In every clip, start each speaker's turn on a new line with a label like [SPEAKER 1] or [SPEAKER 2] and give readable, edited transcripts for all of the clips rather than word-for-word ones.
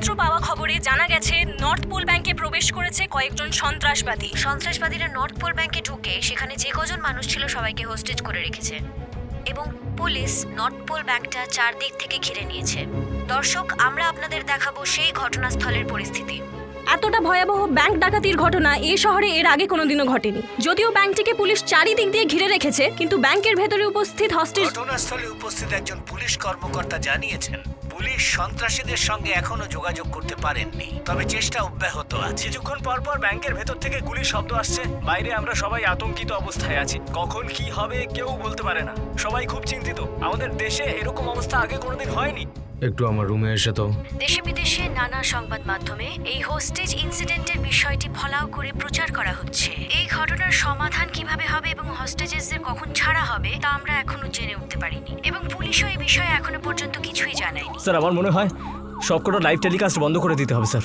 [SPEAKER 1] এইমাত্র পাওয়া খবরে জানা গেছে নর্থ পোল ব্যাংকে প্রবেশ করেছে কয়েকজন সন্ত্রাসবাদীরা নর্থ পোল ব্যাংকে ঢুকে সেখানে যে কজন মানুষ ছিল সবাইকে হোস্টেজ করে রেখেছে এবং পুলিশ নর্থ পোল ব্যাংকটা চারদিক থেকে ঘিরে নিয়েছে। দর্শক, আমরা আপনাদের দেখাবো সেই ঘটনাস্থলের পরিস্থিতি। এতটা ভয়াবহ ব্যাংক ডাকাতির ঘটনা এই শহরে এর আগে কোনোদিনও ঘটেনি। যদিও ব্যাংকটিকে পুলিশ চারিদিক দিয়ে ঘিরে রেখেছে, কিন্তু ব্যাংকের ভেতরে উপস্থিত
[SPEAKER 2] ঘটনাস্থলে উপস্থিত একজন পুলিশ কর্মকর্তা জানিয়েছেন পুলিশ সন্ত্রাসীদের সঙ্গে এখনো যোগাযোগ করতে পারেননি, তবে চেষ্টা অব্যাহত আছে।
[SPEAKER 3] কিছুক্ষণ পর পর ব্যাংকের ভেতর থেকে গুলির শব্দ আসছে। বাইরে আমরা সবাই আতঙ্কিত অবস্থায় আছি। কখন কি হবে কেউ বলতে পারে না। সবাই খুব চিন্তিত। আমাদের দেশে এরকম অবস্থা আগে কোনোদিন হয়নি।
[SPEAKER 4] একটু আমার রুমে এসে তো।
[SPEAKER 1] দেশে বিদেশে নানা সংবাদ মাধ্যমে এই হোস্টেজ ইনসিডেন্টের বিষয়টি ফলাও করে প্রচার করা হচ্ছে। এই ঘটনার সমাধান কিভাবে হবে এবং হোস্টেজেসদের কখন ছাড়া হবে তা আমরা এখনো জেনে উঠতে পারিনি এবং পুলিশও এই বিষয়ে এখনো পর্যন্ত কিছুই জানায়নি।
[SPEAKER 3] স্যার, আমার মনে হয় সবকটা লাইভ টেলিকাস্ট বন্ধ করে দিতে হবে স্যার।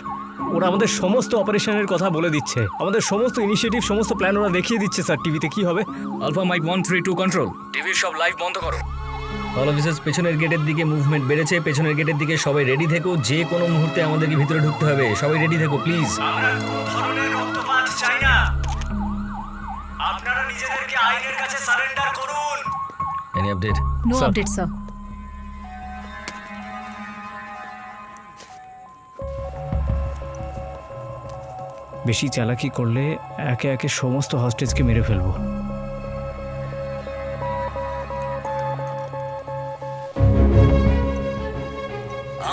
[SPEAKER 3] ওরা আমাদের সমস্ত অপারেশনের কথা বলে দিচ্ছে, আমাদের সমস্ত ইনিশিয়েটিভ, সমস্ত প্ল্যান ওরা দেখিয়ে দিচ্ছে স্যার টিভিতে কি হবে।
[SPEAKER 4] আলফা মাইক 132 কন্ট্রোল, টিভির সব লাইভ বন্ধ করো। অল অফিসার্স, পেছনের গেটের দিকে মুভমেন্ট বেড়েছে। পেছনের গেটের দিকে সবাই রেডি থেকো। যে কোনো মুহূর্তে আমাদেরকে ভিতরে ঢুকতে হবে। সবাই রেডি থেকো প্লিজ।
[SPEAKER 3] আমরা কোনো ধরনের রক্তপাত চাই না। আপনারা নিজেদেরকে আইনের কাছে সারেন্ডার করুন।
[SPEAKER 4] Any update?
[SPEAKER 1] No update sir.
[SPEAKER 3] বেশি চালাকি করলে একে একে সমস্ত হস্টেজকে মেরে ফেলবো।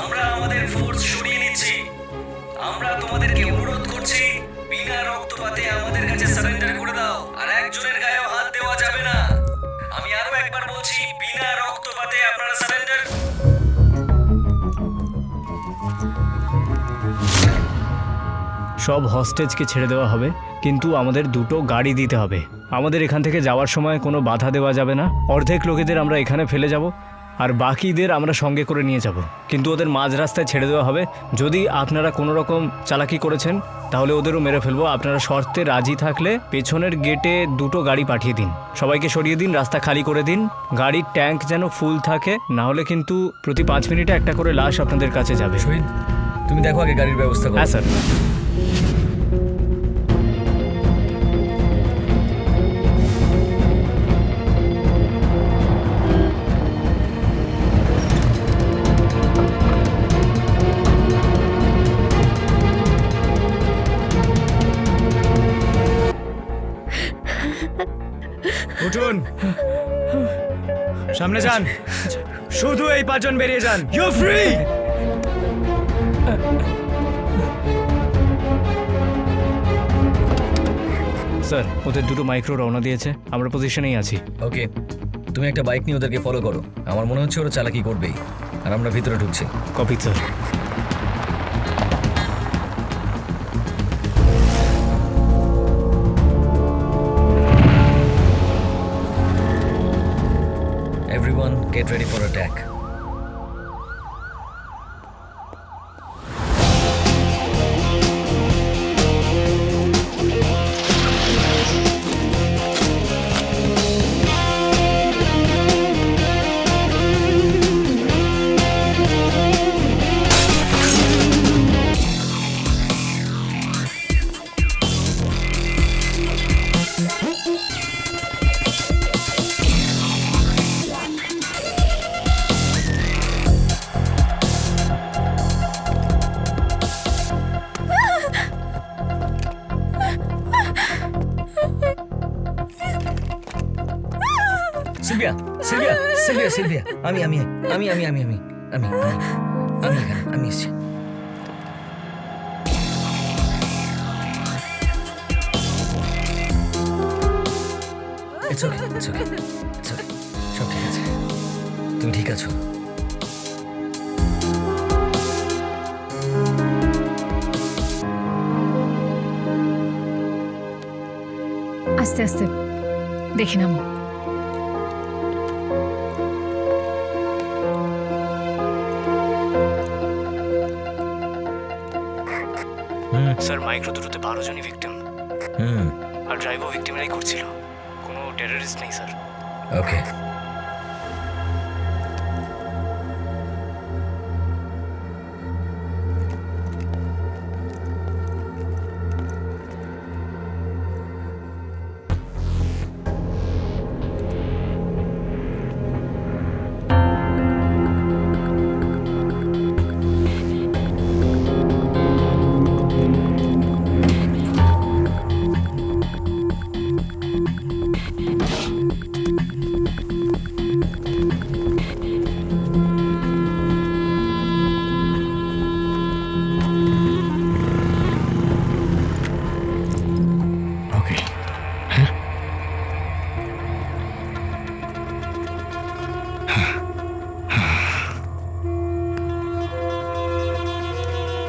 [SPEAKER 4] আমরা আমাদের ফোর্স সরিয়ে নিচ্ছি। আমরা তোমাদেরকে অনুরোধ করছি, বিনা রক্তপাতে আমাদের কাছে সারেন্ডার করে দাও। আর একজনের গায়েও হাত দেওয়া যাবে না। আমি আরো একবার বলছি, বিনা রক্তপাতে আপনারা সারেন্ডার।
[SPEAKER 3] সব হস্টেজকে ছেড়ে দেওয়া হবে, কিন্তু আমাদের দুটো গাড়ি দিতে হবে। আমাদের এখান থেকে যাওয়ার সময় কোনো বাধা দেওয়া যাবে না। অর্ধেক লোকেদের আমরা এখানে ফেলে যাব আর বাকিদের আমরা সঙ্গে করে নিয়ে যাব, কিন্তু ওদের মাঝ রাস্তায় ছেড়ে দেওয়া হবে। যদি আপনারা কোনো রকম চালাকি করেছেন তাহলে ওদেরও মেরে ফেলবো। আপনারা শর্তে রাজি থাকলে পেছনের গেটে দুটো গাড়ি পাঠিয়ে দিন। সবাইকে সরিয়ে দিন, রাস্তা খালি করে দিন। গাড়ির ট্যাঙ্ক যেন ফুল থাকে, না হলে কিন্তু প্রতি 5 মিনিটে একটা করে লাশ আপনাদের কাছে যাবে।
[SPEAKER 4] শহীদ, তুমি দেখো আগে গাড়ির ব্যবস্থা করো।
[SPEAKER 3] হ্যাঁ স্যার।
[SPEAKER 5] উঠুন, সামনে যান। শুধু এই 5 জন বেরিয়ে যান। You free.
[SPEAKER 3] স্যার, ওদের দুটো মাইক্রো রওনা দিয়েছে, আমরা পজিশনেই আছি।
[SPEAKER 4] ওকে, তুমি একটা বাইক নিয়ে ওদেরকে ফলো করো। আমার মনে হচ্ছে ওরা চালাকি করবেই, আর আমরা ভিতরে ঢুকছি।
[SPEAKER 3] Copy sir.
[SPEAKER 4] Everyone, get ready for attack. Sylvia, Sylvia, Sylvia, Sylvia, আমি এসেছি। It's okay, it's okay, it's okay. সব ঠিক আছে, তুমি ঠিক আছো।
[SPEAKER 1] আস্তে আস্তে দেখে নাও।
[SPEAKER 3] স্যার, মাইক্রো দুটোতে 12 জনই ভিকটিম, আর ড্রাইভও ভিকটিমেরাই করছিল। কোনো টেররিস্ট নেই স্যার।
[SPEAKER 4] ওকে,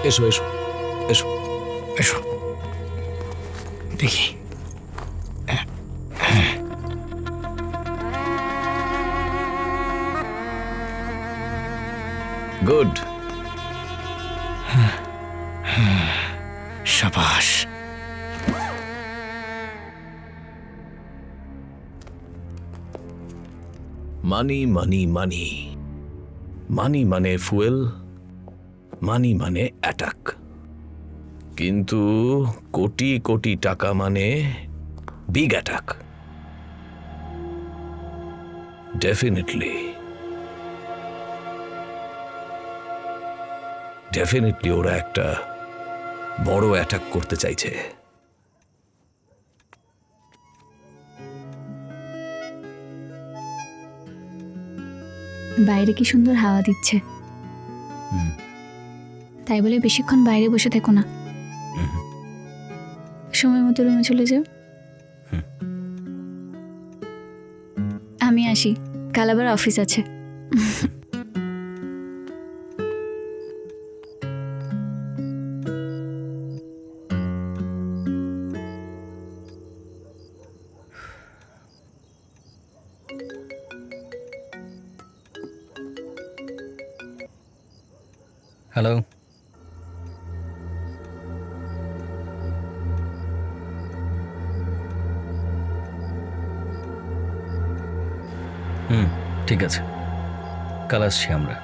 [SPEAKER 6] এসো এসো এসো
[SPEAKER 3] এসো দেখি।
[SPEAKER 6] গুড।
[SPEAKER 3] সাবাস।
[SPEAKER 6] মানি মানি মানি, মানি মানে ফুয়েল, মানি মানে অ্যাটাক। কিন্তু কোটি কোটি টাকা মানে বিগ অ্যাটাক। ডেফিনেটলি ডেফিনেটলি ওরা একটা বড় অ্যাটাক করতে চাইছে।
[SPEAKER 7] বাইরে কি সুন্দর হাওয়া দিচ্ছে, তাই বলে বেশিক্ষণ বাইরে বসে থেকো না, সময় মতো রুমে চলে যাও। আমি আসি, কাল আবার অফিস আছে।
[SPEAKER 4] হ্যালো, ঠিক আছে, কাল আসছি আমরা।